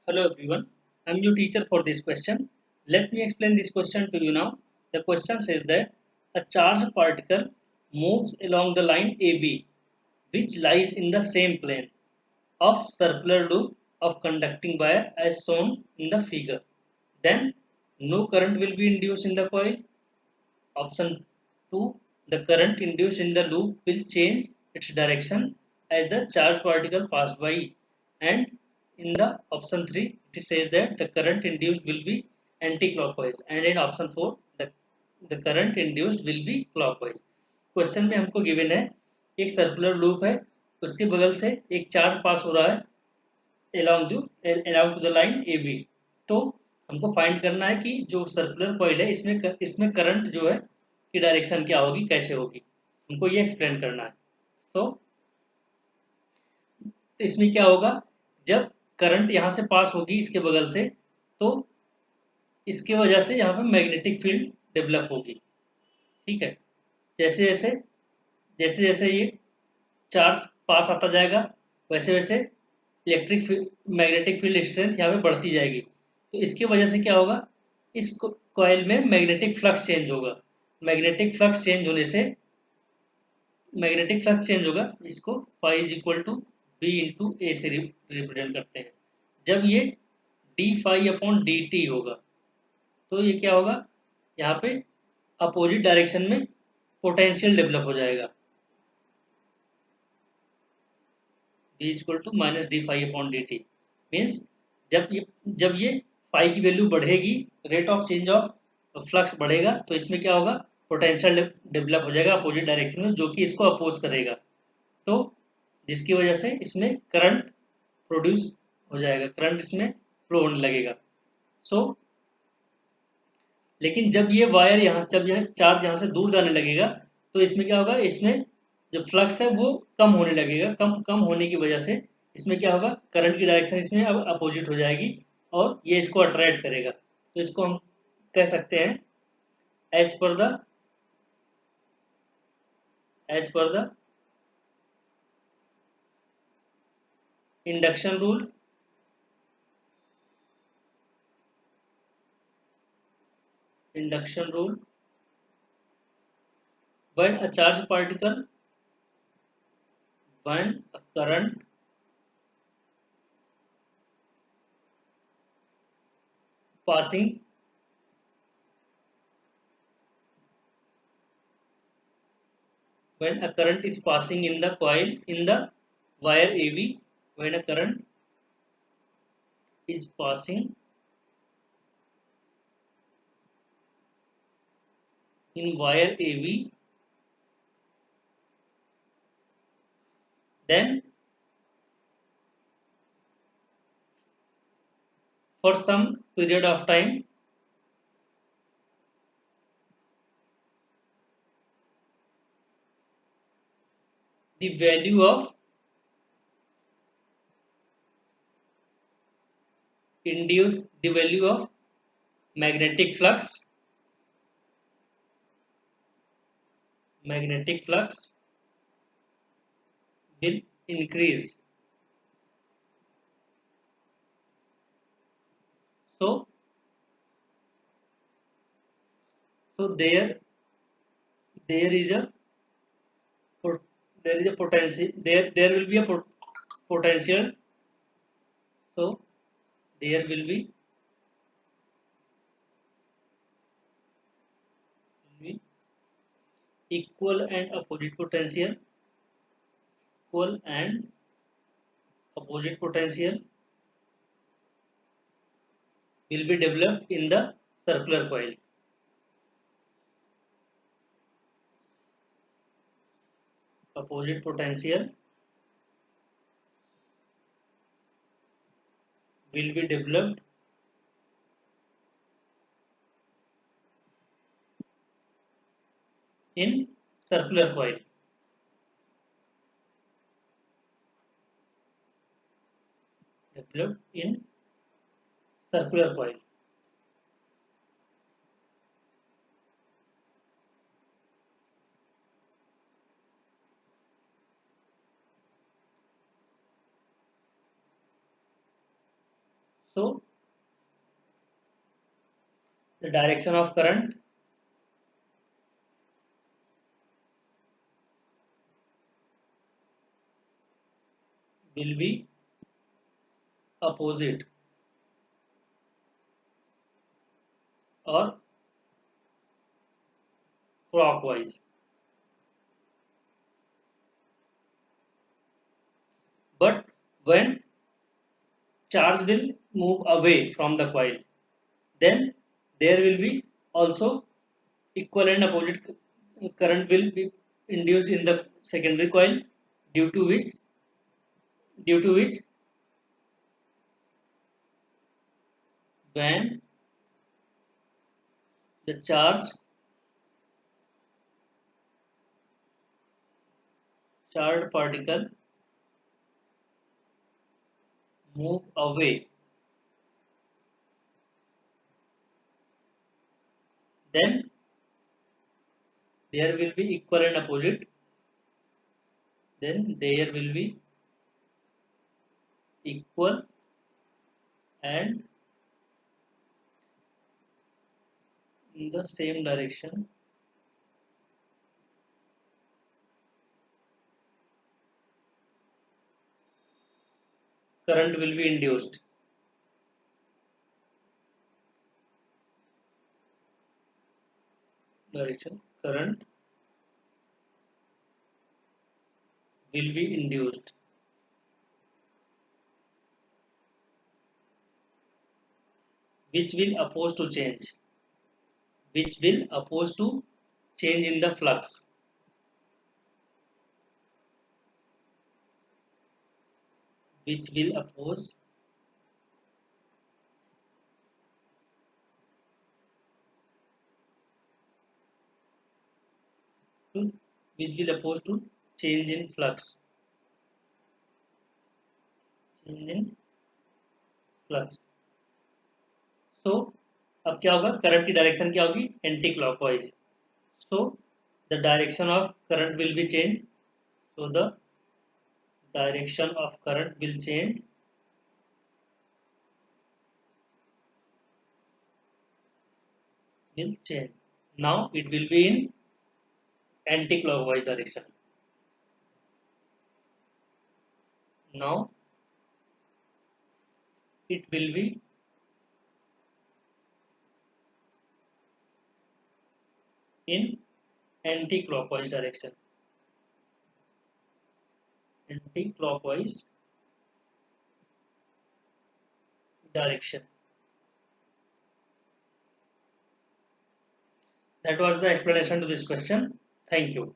Hello everyone, I'm your teacher for this question. Let me explain this question to you now. The question says that a charged particle moves along the line AB, which lies in the same plane of circular loop of conducting wire as shown in the figure. Then no current will be induced in the coil. Option 2. The current induced in the loop will change its direction as the charged particle passed by. And in the option 3, it says that the current induced will be anti-clockwise. And in option 4, the current induced will be clockwise. Question में हमको given है एक circular loop है, उसके बगल से एक charge पास हो रहा है along to the line AB. तो हमको फाइंड करना है कि जो सर्कुलर कॉइल है इसमें करंट जो है की डायरेक्शन क्या होगी, कैसे होगी, हमको ये एक्सप्लेन करना है. तो इसमें क्या होगा, जब करंट यहाँ से पास होगी इसके बगल से, तो इसके वजह से यहाँ पे मैग्नेटिक फील्ड डेवलप होगी. ठीक है. जैसे जैसे जैसे जैसे ये चार्ज पास आता जाएगा वैसे वैसे मैग्नेटिक फील्ड स्ट्रेंथ यहाँ पे बढ़ती जाएगी. तो इसकी वजह से क्या होगा, इस कॉइल में मैग्नेटिक फ्लक्स चेंज होगा. मैग्नेटिक फ्लक्स चेंज होने से मैग्नेटिक फ्लक्स चेंज होगा, इसको phi is equal to B into A से रिप्रेजेंट करते हैं. जब ये D phi upon D T होगा तो ये क्या होगा, यहाँ पे अपोजिट डायरेक्शन में पोटेंशियल डेवलप हो जाएगा. B equal to minus D phi upon D T means जब ये फाई की वैल्यू बढ़ेगी, rate of change of flux बढ़ेगा, तो इसमें क्या होगा, पोटेंशियल डेवलप हो जाएगा अपोजिट डायरेक्शन में, जो कि इसको अपोज करेगा. तो जिसकी वजह से इसमें करंट प्रोड्यूस हो जाएगा, करंट इसमें फ्लो होने लगेगा. सो लेकिन जब ये वायर यहाँ जब यह चार्ज यहाँ से दूर जाने लगेगा तो इसमें क्या होगा, इसमें जो फ्लक्स है वो कम होने लगेगा. कम कम होने की वजह से इसमें क्या होगा, करंट की डायरेक्शन इसमें अब अपोजिट हो जाएगी और ये इसको अट्रैक्ट करेगा. तो इसको हम कह सकते हैं as per the as per the induction rule. Induction rule, when a charged particle, when a current passing when a current is passing in the coil in the wire AB, when a current is passing in wire AB, then for some period of time the value of the value of magnetic flux will increase. So there is a potential, there will be a potential. So there will be equal and opposite potential, equal and opposite potential will be developed in the circular coil. Opposite potential will be developed in circular coil. Developed in circular coil. So the direction of current will be opposite or clockwise. But when charge will move away from the coil, then there will be also equal and opposite current will be induced in the secondary coil, due to which when the charged particle move away, then there will be equal and opposite, then there will be equal and in the same direction current will be induced. Direction current will be induced, which will oppose to change, which will oppose to change in the flux, which will oppose to change in flux, change in flux. So अब क्या होगा, current की direction क्या होगी, anti clockwise. So the direction of current will be changed. So the direction of current will change. Now it will be in anti-clockwise direction. Now it will be in anti-clockwise direction. Anti-clockwise direction. That was the explanation to this question. Thank you.